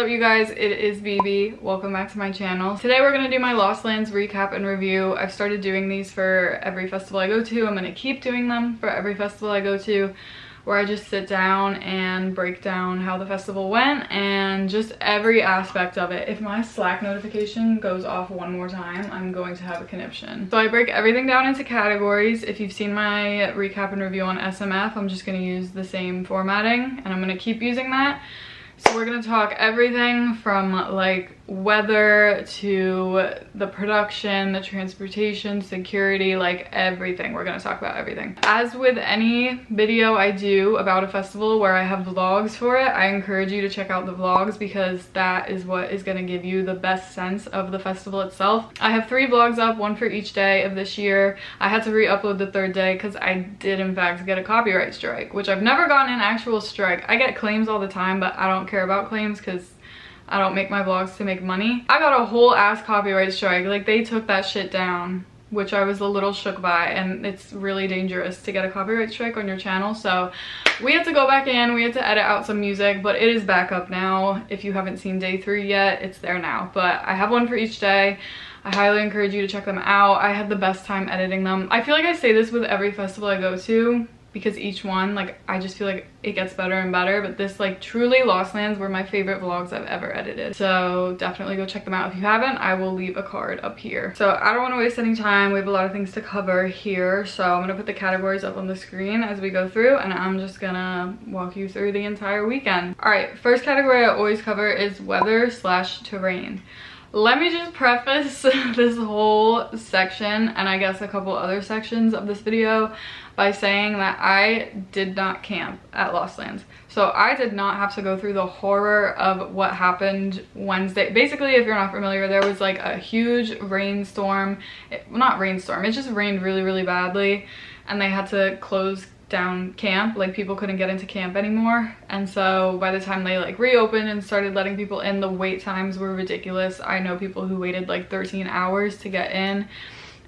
up, you guys? It is Bebe. Welcome back to my channel. Today we're gonna do my Lost Lands recap and review. I've started doing these for every festival I go to. I'm gonna keep doing them for every festival I go to, where I just sit down and break down how the festival went and just every aspect of it. If my Slack notification goes off one more time, I'm going to have a conniption. So I break everything down into categories. If you've seen my recap and review on SMF, I'm just gonna use the same formatting and I'm gonna keep using that. So we're gonna talk everything from like weather to the production, the transportation, security, like everything. We're gonna talk about everything. As with any video I do about a festival where I have vlogs for it, I encourage you to check out the vlogs because that is what is gonna give you the best sense of the festival itself. I have 3 vlogs up, one for each day of this year. I had to re-upload the 3rd day because I did in fact get a copyright strike, which I've never gotten an actual strike. I get claims all the time, but I don't care about claims because I don't make my vlogs to make money. I got a whole ass copyright strike. Like, they took that shit down, which I was a little shook by, and it's really dangerous to get a copyright strike on your channel. So we had to go back in, we had to edit out some music, but it is back up now. If you haven't seen day 3 yet, it's there now. But I have one for each day. I highly encourage you to check them out. I had the best time editing them. I feel like I say this with every festival I go to, because each one, like, I just feel like it gets better and better, but this, like, truly Lost Lands were my favorite vlogs I've ever edited. So definitely go check them out. If you haven't, I will leave a card up here. So I don't want to waste any time. We have a lot of things to cover here, so I'm gonna put the categories up on the screen as we go through, and I'm just gonna walk you through the entire weekend. All right, first category I always cover is weather/terrain. Let me just preface this whole section, and I guess a couple other sections of this video, by saying that I did not camp at Lost Lands. So I did not have to go through the horror of what happened Wednesday. Basically, if you're not familiar, there was like a huge rainstorm. Well, not rainstorm, it just rained really, really badly, and they had to close down camp. Like, people couldn't get into camp anymore, and so by the time they like reopened and started letting people in, the wait times were ridiculous. I know people who waited like 13 hours to get in,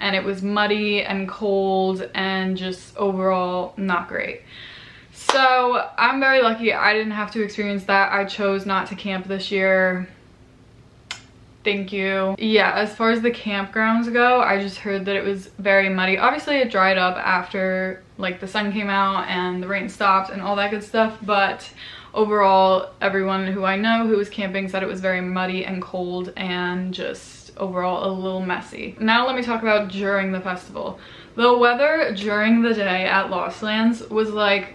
and it was muddy and cold and just overall not great. So I'm very lucky I didn't have to experience that. I chose not to camp this year. Thank you. Yeah, as far as the campgrounds go, I just heard that it was very muddy. Obviously it dried up after like the sun came out and the rain stopped and all that good stuff, but overall everyone who I know who was camping said it was very muddy and cold and just overall a little messy. Now let me talk about during the festival. The weather during the day at Lost Lands was like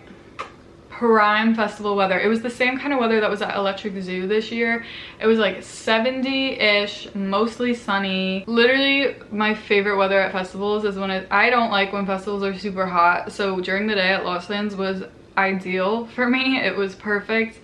prime festival weather. It was the same kind of weather that was at Electric Zoo this year. It was like 70-ish, mostly sunny. Literally my favorite weather at festivals is when I don't like when festivals are super hot, so during the day at Lost Lands was ideal for me. It was perfect.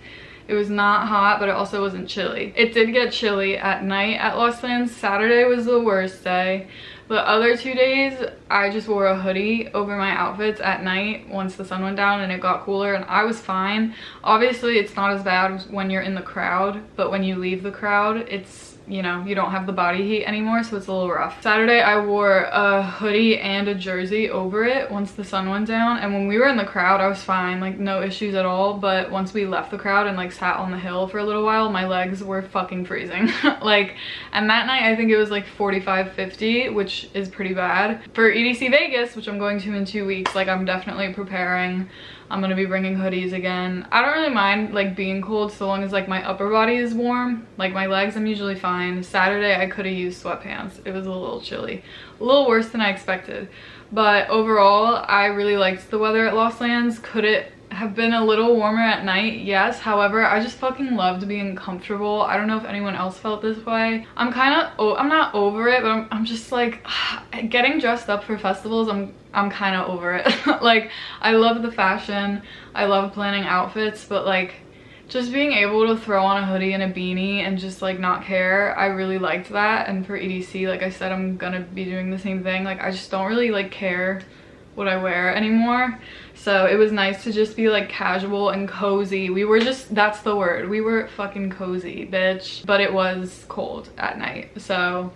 It was not hot, but it also wasn't chilly. It did get chilly at night at Lost Lands. Saturday was the worst day. The other 2 days, I just wore a hoodie over my outfits at night once the sun went down and it got cooler, and I was fine. Obviously, it's not as bad when you're in the crowd, but when you leave the crowd, it's, you know, you don't have the body heat anymore, so it's a little rough. Saturday, I wore a hoodie and a jersey over it once the sun went down, and when we were in the crowd, I was fine, like no issues at all, but once we left the crowd and like sat on the hill for a little while, my legs were fucking freezing. Like, and that night, I think it was like 45, 50, which is pretty bad. For EDC Vegas, which I'm going to in 2 weeks, like I'm definitely preparing. I'm gonna be bringing hoodies again. I don't really mind like being cold so long as like my upper body is warm. Like my legs, I'm usually fine. Saturday, I could have used sweatpants. It was a little chilly. A little worse than I expected. But overall, I really liked the weather at Lost Lands. Could it have been a little warmer at night? Yes. However, I just fucking loved being comfortable. I don't know if anyone else felt this way. I'm not over it, but I'm just like, getting dressed up for festivals, I'm kind of over it. Like, I love the fashion, I love planning outfits, but like just being able to throw on a hoodie and a beanie and just like not care, I really liked that. And for EDC, like I said, I'm gonna be doing the same thing. Like, I just don't really like care what I wear anymore, so it was nice to just be like casual and cozy. We were just, that's the word, we were fucking cozy, bitch. But it was cold at night, so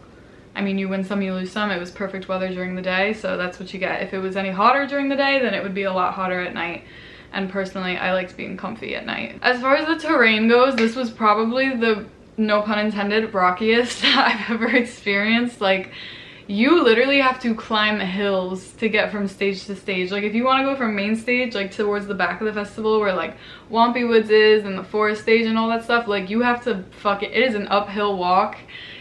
I mean, you win some, you lose some. It was perfect weather during the day, so that's what you get. If it was any hotter during the day, then it would be a lot hotter at night. and personally I liked being comfy at night. As far as the terrain goes, this was probably the, no pun intended, rockiest I've ever experienced. Like, you literally have to climb hills to get from stage to stage. Like, if you want to go from main stage, like towards the back of the festival where like Wompy Woods is and the forest stage and all that stuff, like you have to it is an uphill walk.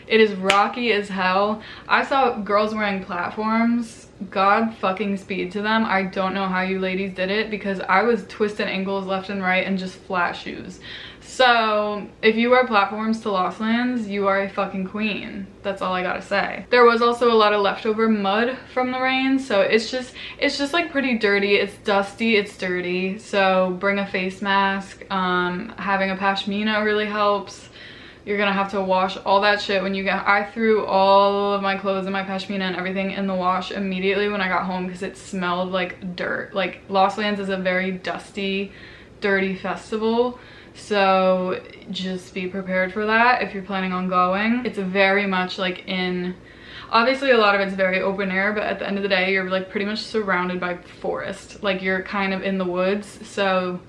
It is rocky as hell. I saw girls wearing platforms. God fucking speed to them. I don't know how you ladies did it, because I was twisting ankles left and right and just flat shoes. So if you wear platforms to Lost Lands, you are a fucking queen. That's all I gotta say. There was also a lot of leftover mud from the rain, so it's just like pretty dirty. It's dusty, it's dirty. So bring a face mask. Having a pashmina really helps. You're gonna have to wash all that shit when you get. I threw all of my clothes and my pashmina and everything in the wash immediately when I got home, because it smelled like dirt. Like, Lost Lands is a very dusty, dirty festival, so just be prepared for that if you're planning on going. It's very much like in, obviously a lot of it's very open air, but at the end of the day you're like pretty much surrounded by forest. Like, you're kind of in the woods, so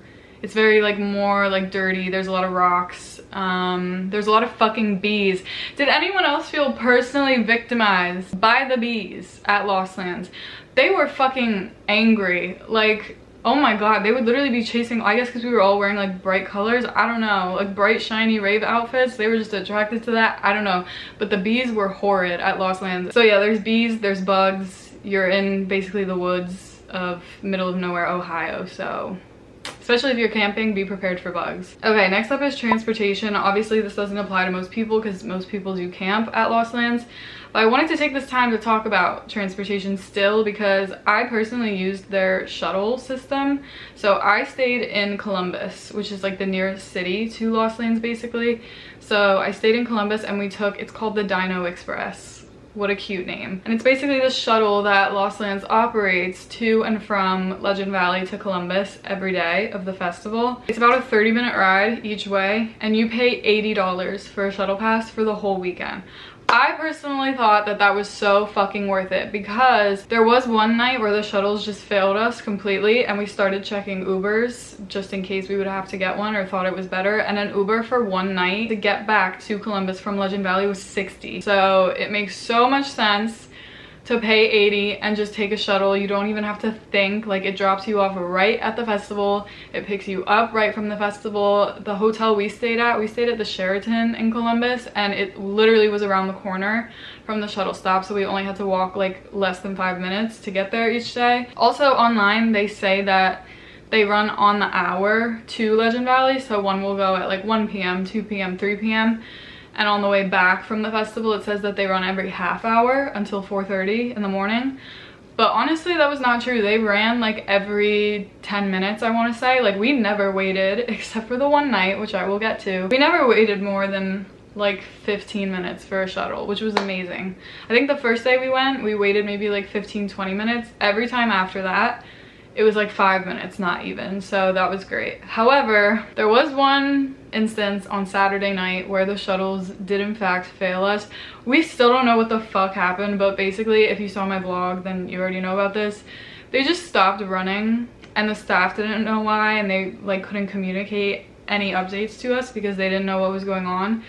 it's very like more like dirty. There's a lot of rocks. There's a lot of fucking bees. Did anyone else feel personally victimized by the bees at Lost Lands? They were fucking angry. Like, oh my god, they would literally be chasing, I guess because we were all wearing like bright colors, I don't know, like bright shiny rave outfits. They were just attracted to that, I don't know. But the bees were horrid at Lost Lands. So yeah, there's bees, there's bugs. You're in basically the woods of middle of nowhere Ohio, so especially if you're camping, be prepared for bugs. Okay, next up is transportation. Obviously this doesn't apply to most people because most people do camp at Lost Lands, but I wanted to take this time to talk about transportation still, because I personally used their shuttle system. So I stayed in Columbus, which is like the nearest city to Lost Lands basically. So I stayed in Columbus and we took, it's called the Dino Express. What a cute name. And it's basically this shuttle that Lost Lands operates to and from Legend Valley to Columbus every day of the festival. It's about a 30-minute ride each way, and you pay $80 for a shuttle pass for the whole weekend. I personally thought that that was so fucking worth it, because there was one night where the shuttles just failed us completely and we started checking Ubers just in case we would have to get one or thought it was better, and an Uber for one night to get back to Columbus from Legend Valley was $60. So it makes so much sense to pay $80 and just take a shuttle. You don't even have to think. Like, it drops you off right at the festival. It picks you up right from the festival. The hotel we stayed at the Sheraton in Columbus, and it literally was around the corner from the shuttle stop, so we only had to walk like less than 5 minutes to get there each day. Also online they say that they run on the hour to Legend Valley, so one will go at like 1 p.m, 2 p.m, 3 p.m. And on the way back from the festival, it says that they run every half hour until 4:30 in the morning. But honestly, that was not true. They ran like every 10 minutes, I want to say. Like, we never waited, except for the one night, which I will get to. We never waited more than like 15 minutes for a shuttle, which was amazing. I think the first day we went, we waited maybe like 15-20 minutes. Every time after that, it was like 5 minutes, not even. So that was great. However, there was one instance on Saturday night where the shuttles did in fact fail us. We still don't know what the fuck happened, but basically if you saw my vlog, then you already know about this. They just stopped running and the staff didn't know why, and they like couldn't communicate any updates to us because they didn't know what was going on.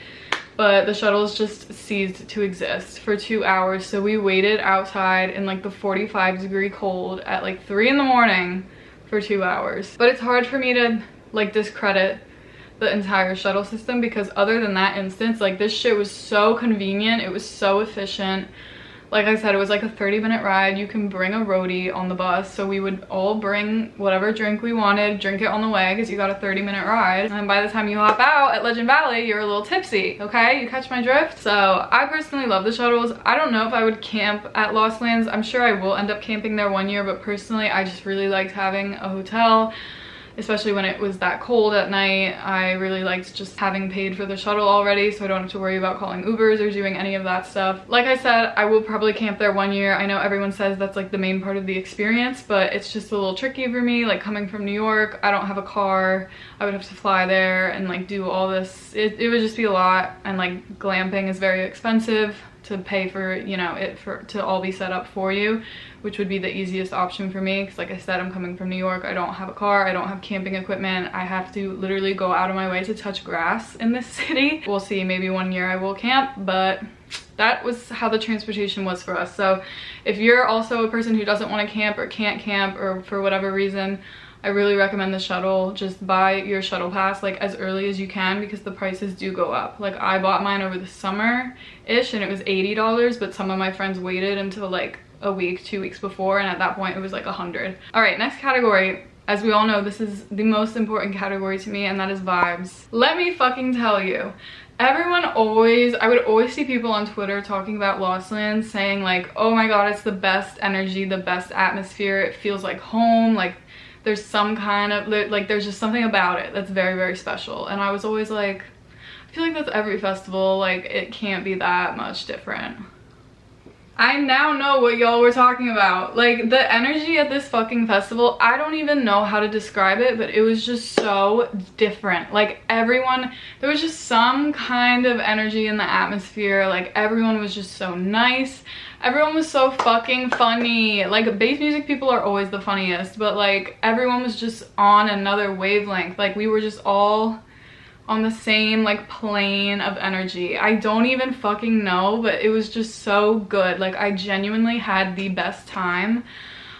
But the shuttles just ceased to exist for 2 hours. So we waited outside in like the 45-degree cold at like 3 in the morning for 2 hours. But it's hard for me to like discredit the entire shuttle system, because other than that instance, like, this shit was so convenient. It was so efficient. Like I said, it was like a 30-minute ride. You can bring a roadie on the bus, so we would all bring whatever drink we wanted, drink it on the way, because you got a 30-minute ride, and by the time you hop out at Legend Valley, you're a little tipsy. Okay, you catch my drift? So I personally love the shuttles. I don't know if I would camp at Lost Lands. I'm sure I will end up camping there one year, but personally I just really liked having a hotel, especially when it was that cold at night. I really liked just having paid for the shuttle already, so I don't have to worry about calling Ubers or doing any of that stuff. Like I said, I will probably camp there one year. I know everyone says that's like the main part of the experience, but it's just a little tricky for me. Like, coming from New York, I don't have a car. I would have to fly there and like do all this. It would just be a lot, and like glamping is very expensive to pay for, you know, to all be set up for you, which would be the easiest option for me, because like I said, I'm coming from New York. I don't have a car, I don't have camping equipment. I have to literally go out of my way to touch grass in this city. We'll see, maybe one year I will camp, but that was how the transportation was for us. So if you're also a person who doesn't want to camp or can't camp or for whatever reason, I really recommend the shuttle. Just buy your shuttle pass like as early as you can, because the prices do go up. Like I bought mine over the summer-ish and it was $80, but some of my friends waited until like a week, 2 weeks before, and at that point it was like $100. All right, next category. As we all know, this is the most important category to me, and that is vibes. Let me fucking tell you, I would always see people on Twitter talking about Lost Lands saying like, oh my god, it's the best energy, the best atmosphere, it feels like home, like there's some kind of, like there's just something about it that's very, very special. And I was always like, I feel like that's every festival, like it can't be that much different. I now know what y'all were talking about. Like the energy at this fucking festival, I don't even know how to describe it, but it was just so different. Like everyone, there was just some kind of energy in the atmosphere. Like everyone was just so nice. Everyone was so fucking funny. Like bass music people are always the funniest, but like everyone was just on another wavelength. Like we were just all on the same like plane of energy. I don't even fucking know, but it was just so good. Like I genuinely had the best time.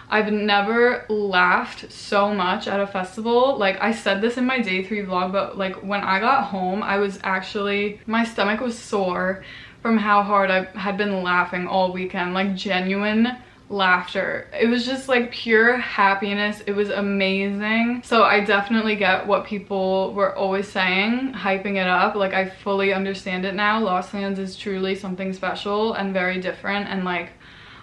I've never laughed so much at a festival. Like I said this in my day 3 vlog, but like when I got home, I was actually, my stomach was sore from how hard I had been laughing all weekend. Like genuine laughter. It was just like pure happiness. It was amazing. So I definitely get what people were always saying, hyping it up. Like I fully understand it now. Lost Lands is truly something special and very different, and like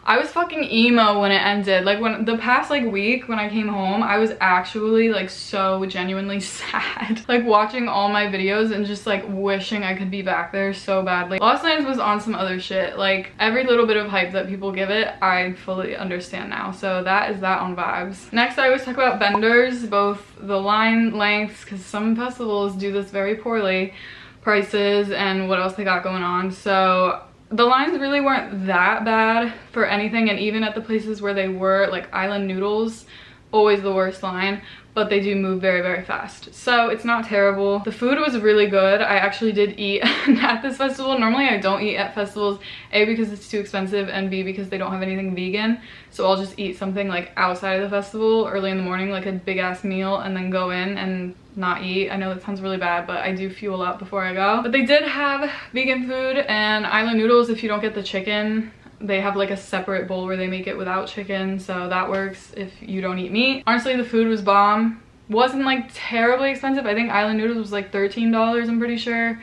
I was fucking emo when it ended. Like when the past like week when I came home, I was actually like so genuinely sad. Like watching all my videos and just like wishing I could be back there so badly. Lost Lands was on some other shit. Like every little bit of hype that people give it, I fully understand now. So that is that on vibes. Next, I always talk about vendors, both the line lengths, because some festivals do this very poorly, prices, and what else they got going on. So the lines really weren't that bad for anything, and even at the places where they were, like Island Noodles, always the worst line, but they do move very, very fast. So it's not terrible. The food was really good. I actually did eat at this festival. Normally I don't eat at festivals, A, because it's too expensive, and B, because they don't have anything vegan. So I'll just eat something like outside of the festival early in the morning, like a big ass meal, and then go in and not eat. I know that sounds really bad, but I do fuel up before I go. But they did have vegan food, and Island Noodles, if you don't get the chicken, they have like a separate bowl where they make it without chicken, so that works if you don't eat meat. Honestly, the food was bomb. Wasn't like terribly expensive. I think Island Noodles was like $13, I'm pretty sure.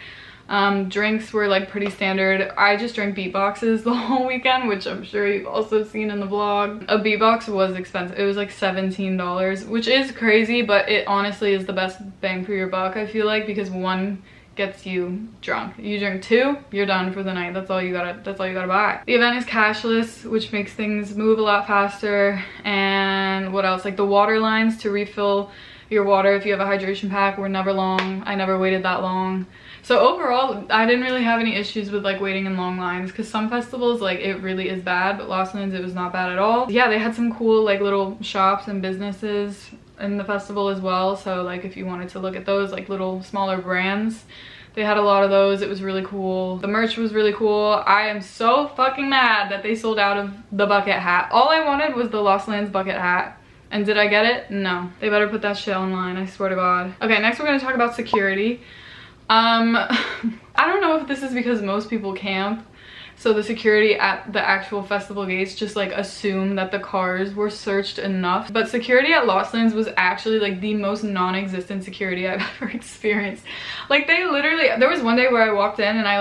Drinks were like pretty standard. I just drank beatboxes the whole weekend, which I'm sure you've also seen in the vlog. A beatbox was expensive. It was like $17, which is crazy, but it honestly is the best bang for your buck, I feel like, because one gets you drunk. You drink 2, you're done for the night. That's all you gotta buy. The event is cashless, which makes things move a lot faster. And what else? Like the water lines to refill your water if you have a hydration pack were never long. I never waited that long. So overall, I didn't really have any issues with like waiting in long lines, because some festivals like it really is bad, but Lost Lands, it was not bad at all. Yeah, they had some cool like little shops and businesses in the festival as well. So like if you wanted to look at those like little smaller brands, they had a lot of those. It was really cool. The merch was really cool. I am so fucking mad that they sold out of the bucket hat. All I wanted was the Lost Lands bucket hat. And did I get it? No. They better put that shit online, I swear to God. Okay, next we're gonna talk about security. I don't know if this is because most people camp, so the security at the actual festival gates just like assume that the cars were searched enough. But security at Lost Lands was actually like the most non-existent security I've ever experienced. Like they literally, there was one day where I walked in and I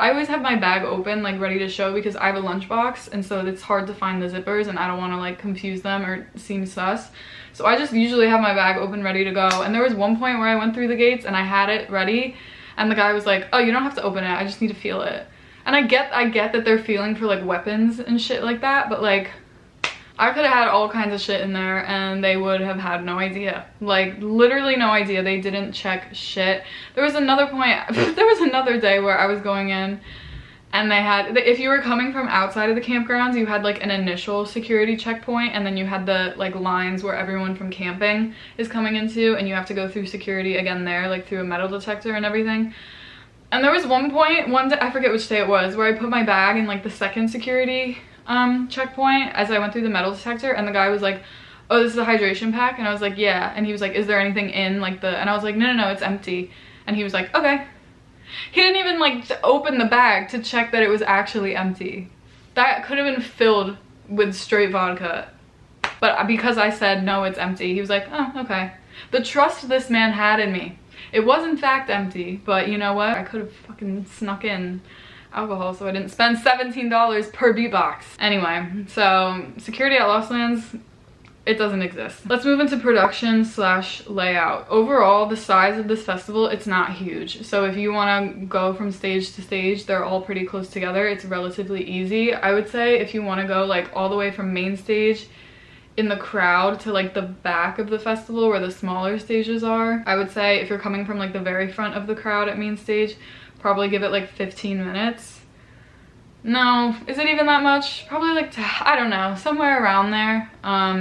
always have my bag open like ready to show, because I have a lunchbox, and so it's hard to find the zippers and I don't want to like confuse them or seem sus. So I just usually have my bag open ready to go. And there was one point where I went through the gates and I had it ready, and the guy was like, oh, you don't have to open it, I just need to feel it. And I get that they're feeling for like weapons and shit like that, but like I could have had all kinds of shit in there and they would have had no idea. Like literally no idea. They didn't check shit. There was another point, there was another day where I was going in And they had, if you were coming from outside of the campgrounds, you had like an initial security checkpoint, and then you had the like lines where everyone from camping is coming into, and you have to go through security again there, like through a metal detector and everything. And there was one day, I forget which day it was, where I put my bag in like the second security checkpoint as I went through the metal detector, and the guy was like, oh, this is a hydration pack? And I was like, yeah. And he was like, is there anything in like the, and I was like, no, it's empty. And he was like, okay. He didn't even like open the bag to check that it was actually empty. That could have been filled with straight vodka. But because I said, no, it's empty, he was like, oh, okay. The trust this man had in me. It was in fact empty, but you know what? I could have fucking snuck in alcohol so I didn't spend $17 per beatbox. Anyway, so security at Lost Lands, it doesn't exist. Let's move into production / layout. Overall, the size of this festival, it's not huge. So if you want to go from stage to stage, they're all pretty close together. It's relatively easy. I would say if you want to go like all the way from main stage in the crowd to like the back of the festival where the smaller stages are, I would say if you're coming from like the very front of the crowd at main stage, probably give it like 15 minutes. No, is it even that much? Probably like, I don't know, somewhere around there.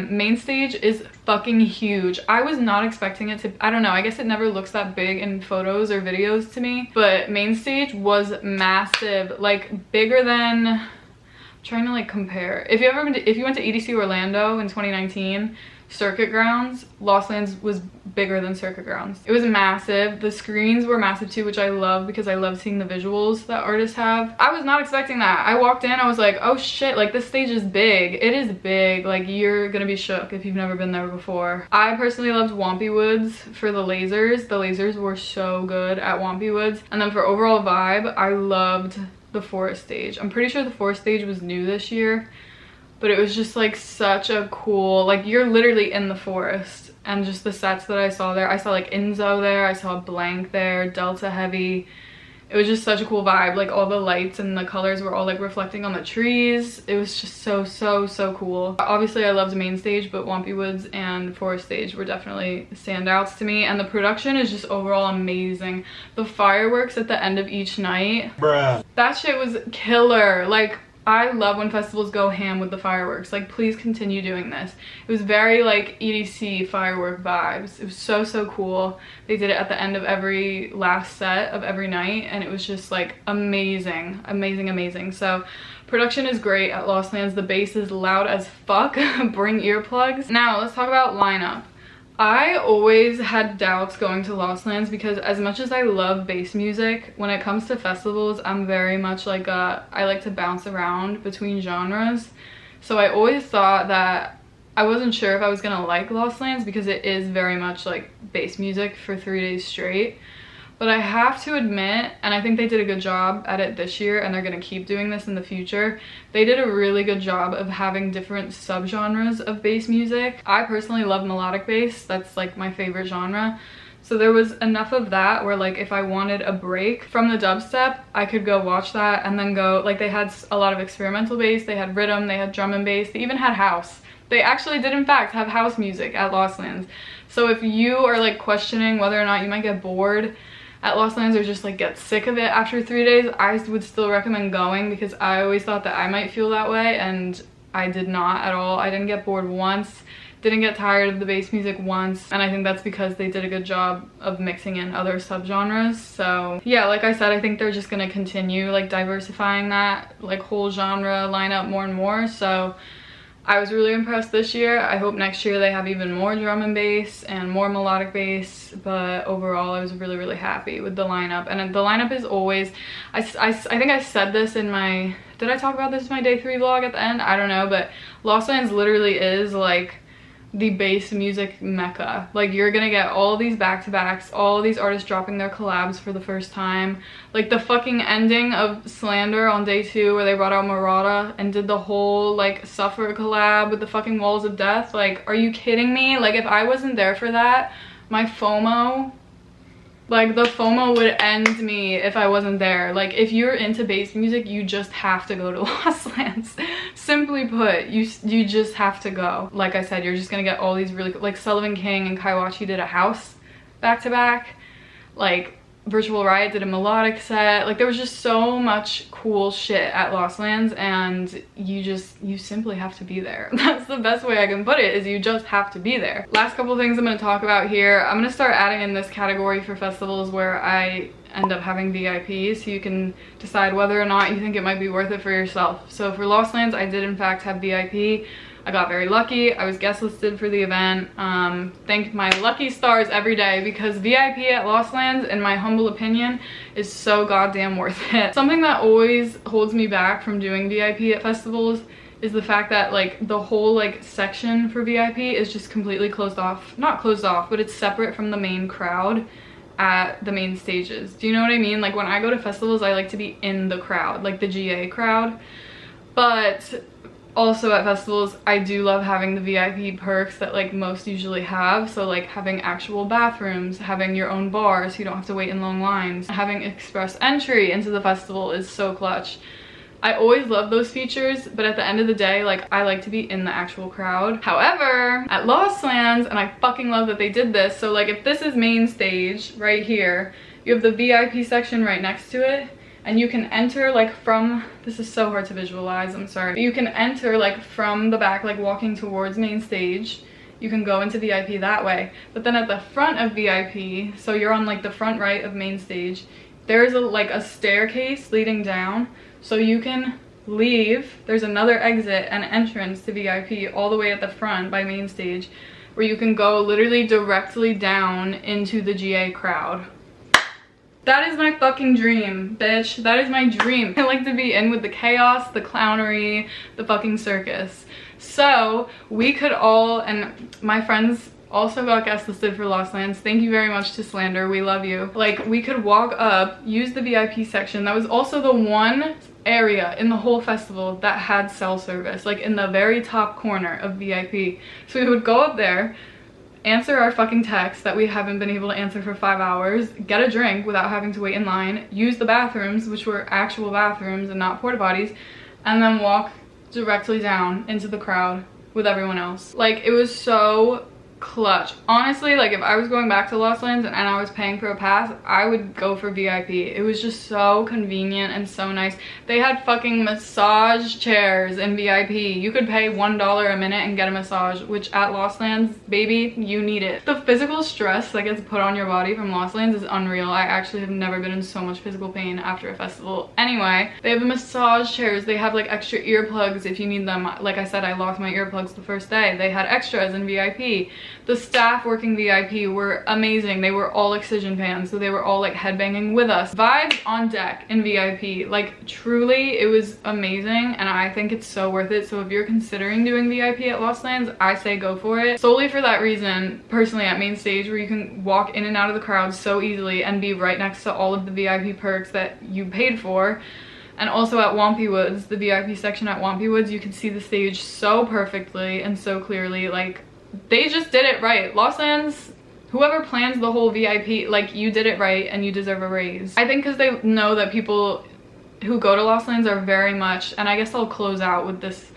Main stage is fucking huge. I was not expecting it to, I don't know, I guess it never looks that big in photos or videos to me, but main stage was massive, like bigger than, I'm trying to like compare. If you went to EDC Orlando in 2019, Circuit Grounds, Lost Lands was bigger than Circuit Grounds. It was massive. The screens were massive too, which I love because I love seeing the visuals that artists have. I was not expecting that. I walked in, I was like, oh shit, like this stage is big. It is big. Like you're gonna be shook if you've never been there before. I personally loved Wompy Woods for the lasers. The lasers were so good at Wompy Woods. And then for overall vibe, I loved the forest stage. I'm pretty sure the forest stage was new this year, but it was just like such a cool, like you're literally in the forest, and just the sets that I saw there. I saw like Enzo there, I saw Blank there, Delta Heavy. It was just such a cool vibe. Like all the lights and the colors were all like reflecting on the trees. It was just so cool. Obviously I loved main stage, but Wompy Woods and forest stage were definitely standouts to me. And the production is just overall amazing. The fireworks at the end of each night, bruh, that shit was killer. Like I love when festivals go ham with the fireworks. Like please continue doing this. It was very like EDC firework vibes. It was so cool. They did it at the end of every last set of every night, and it was just like amazing. So production is great at Lost Lands. The bass is loud as fuck. Bring earplugs. Now let's talk about lineup. I always had doubts going to Lost Lands because as much as I love bass music, when it comes to festivals, I'm very much like I like to bounce around between genres. So I always thought that I wasn't sure if I was gonna like Lost Lands because it is very much like bass music for 3 days straight. But I have to admit, and I think they did a good job at it this year, and they're gonna keep doing this in the future, they did a really good job of having different subgenres of bass music. I personally love melodic bass. That's like my favorite genre. So there was enough of that where like if I wanted a break from the dubstep, I could go watch that and then go, like they had a lot of experimental bass, they had rhythm, they had drum and bass, they even had house. They actually did in fact have house music at Lost Lands. So if you are like questioning whether or not you might get bored at Lost Lands or just like get sick of it after 3 days, I would still recommend going because I always thought that I might feel that way, and I did not at all. I didn't get bored once, didn't get tired of the bass music once, and I think that's because they did a good job of mixing in other subgenres. So yeah, like I said, I think they're just gonna continue like diversifying that like whole genre lineup more and more. So I was really impressed this year. I hope next year they have even more drum and bass and more melodic bass, but overall I was really happy with the lineup. And the lineup is always, I think I said this in my, did I talk about this in my day 3 vlog at the end? I don't know, but Lost Lands literally is like the bass music mecca. Like you're gonna get all these back-to-backs, all these artists dropping their collabs for the first time. Like the fucking ending of Slander on day 2 where they brought out Murata and did the whole like Suffer collab with the fucking Walls of Death. Like are you kidding me? Like if I wasn't there for that, my FOMO, like the FOMO would end me if I wasn't there. Like if you're into bass music, you just have to go to Lost Lands. Simply put, you just have to go. Like I said, you're just gonna get all these really, like Sullivan King and Kaiwachi did a house back to back. Like Virtual Riot did a melodic set. Like there was just so much cool shit at Lost Lands, and you simply have to be there. That's the best way I can put it, is you just have to be there. Last couple things I'm going to talk about here. I'm going to start adding in this category for festivals where I end up having VIP, so you can decide whether or not you think it might be worth it for yourself. So for Lost Lands, I did in fact have VIP. I got very lucky. I was guest listed for the event. Thank my lucky stars every day, because VIP at Lost Lands, in my humble opinion, is so goddamn worth it. Something that always holds me back from doing VIP at festivals is the fact that like the whole like section for VIP is just completely closed off. Not closed off, but it's separate from the main crowd at the main stages. Do you know what I mean? Like when I go to festivals, I like to be in the crowd, like the GA crowd. But also at festivals, I do love having the VIP perks that like most usually have. So like having actual bathrooms, having your own bar so you don't have to wait in long lines, having express entry into the festival is so clutch. I always love those features, but at the end of the day, like I like to be in the actual crowd. However, at Lost Lands, and I fucking love that they did this, so like if this is main stage right here, you have the VIP section right next to it, and you can enter like from, this is so hard to visualize, I'm sorry. You can enter like from the back, like walking towards main stage. You can go into VIP that way. But then at the front of VIP, so you're on like the front right of main stage, there's like a staircase leading down. So you can leave, there's another exit and entrance to VIP all the way at the front by main stage, where you can go literally directly down into the GA crowd. That is my fucking dream, bitch. That is my dream. I like to be in with the chaos, the clownery, the fucking circus. So we could all, and my friends also got guest listed for Lost Lands. Thank you very much to Slander, we love you. Like we could walk up, use the VIP section. That was also the one area in the whole festival that had cell service, like in the very top corner of VIP. So we would go up there, answer our fucking text that we haven't been able to answer for 5 hours, get a drink without having to wait in line, use the bathrooms, which were actual bathrooms and not porta potties, and then walk directly down into the crowd with everyone else. Like it was so clutch. Honestly, like if I was going back to Lost Lands and I was paying for a pass, I would go for VIP. It was just so convenient and so nice. They had fucking massage chairs in VIP. You could pay $1 a minute and get a massage, which at Lost Lands, baby, you need it. The physical stress that gets put on your body from Lost Lands is unreal. I actually have never been in so much physical pain after a festival. Anyway, they have the massage chairs. They have like extra earplugs if you need them. Like I said, I lost my earplugs the first day. They had extras in VIP. The staff working VIP were amazing. They were all Excision fans, so they were all like headbanging with us. Vibes on deck in VIP. Like truly, it was amazing, and I think it's so worth it. So if you're considering doing VIP at Lost Lands, I say go for it. Solely for that reason, personally at main stage, where you can walk in and out of the crowd so easily and be right next to all of the VIP perks that you paid for. And also at Wampy Woods, the VIP section at Wampy Woods, you can see the stage so perfectly and so clearly. Like they just did it right. Lost Lands, whoever plans the whole VIP, like you did it right and you deserve a raise. I think because they know that people who go to Lost Lands are very much, and I guess I'll close out with this.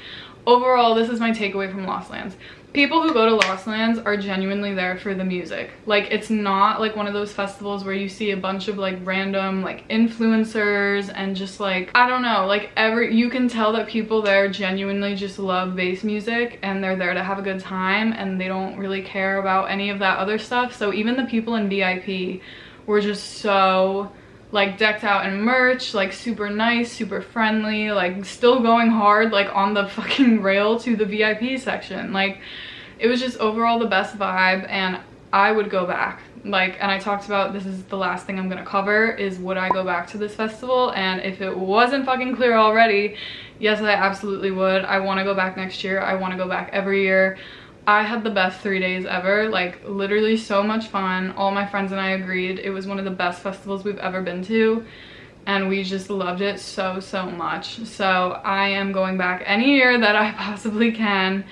Overall, this is my takeaway from Lost Lands. People who go to Lost Lands are genuinely there for the music. Like it's not like one of those festivals where you see a bunch of like random like influencers and just like, I don't know, like you can tell that people there genuinely just love bass music and they're there to have a good time and they don't really care about any of that other stuff. So even the people in VIP were just so like decked out in merch, like super nice, super friendly, like still going hard like on the fucking rail to the VIP section. Like it was just overall the best vibe, and I would go back. Like, and I talked about, this is the last thing I'm gonna cover, is would I go back to this festival? And if it wasn't fucking clear already, yes, I absolutely would. I want to go back next year. I want to go back every year. I had the best 3 days ever, like literally so much fun. All my friends and I agreed it was one of the best festivals we've ever been to, and we just loved it so much. So I am going back any year that I possibly can,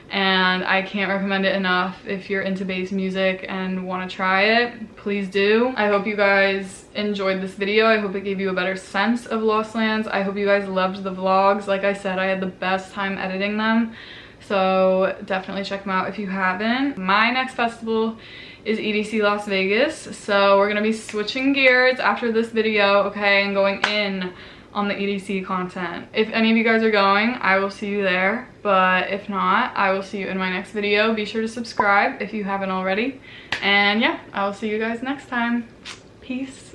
and I can't recommend it enough. If you're into bass music and want to try it, please do. I hope you guys enjoyed this video. I hope it gave you a better sense of Lost Lands. I hope you guys loved the vlogs. Like I said, I had the best time editing them. So definitely check them out if you haven't. My next festival is EDC Las Vegas. So we're gonna be switching gears after this video, okay, and going in on the EDC content. If any of you guys are going, I will see you there, but if not, I will see you in my next video. Be sure to subscribe if you haven't already, and yeah, I will see you guys next time. Peace.